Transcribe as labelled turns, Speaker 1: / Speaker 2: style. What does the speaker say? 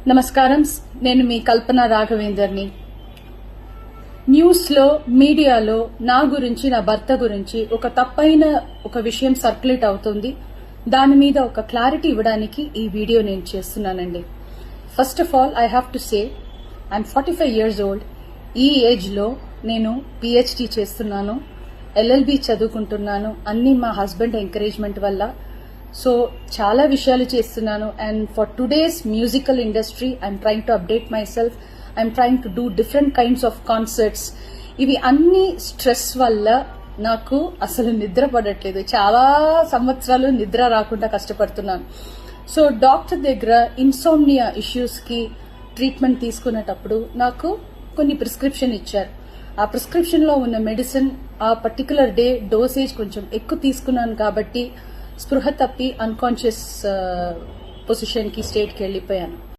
Speaker 1: నమస్కారం. నేను మీ కల్పన రాఘవేందర్ని. న్యూస్లో మీడియాలో నా గురించి, నా భర్త గురించి ఒక తప్పైన ఒక విషయం సర్క్యులేట్ అవుతుంది. దాని మీద ఒక క్లారిటీ ఇవ్వడానికి ఈ వీడియో నేను చేస్తున్నానండి. First of all I have to say I'm 45 years old. ఈ ఏజ్లో నేను పిహెచ్డి చేస్తున్నాను, ఎల్ఎల్బి చదువుకుంటున్నాను. అన్ని మా హస్బెండ్ ఎంకరేజ్మెంట్ వల్ల. సో చాలా విషయాలు చేస్తున్నాను. And for today's musical industry I'm trying to update my self. I'm trying to do different kinds of concerts. ఇవి అన్ని స్ట్రెస్ వల్ల నాకు అసలు నిద్ర పడట్లేదు. చాలా సంవత్సరాలు నిద్ర రాకుండా కష్టపడుతున్నాను. సో డాక్టర్ దగ్గర ఇన్సోమ్నియా ఇష్యూస్కి ట్రీట్మెంట్ తీసుకునేటప్పుడు నాకు కొన్ని ప్రిస్క్రిప్షన్ ఇచ్చారు. ఆ ప్రిస్క్రిప్షన్లో ఉన్న మెడిసిన్ ఆ పర్టికులర్ డే డోసేజ్ కొంచెం ఎక్కువ తీసుకున్నాను కాబట్టి స్పృహ తప్పి అన్కాన్షియస్ పొజిషన్కి స్టేట్కి వెళ్ళిపోయాను.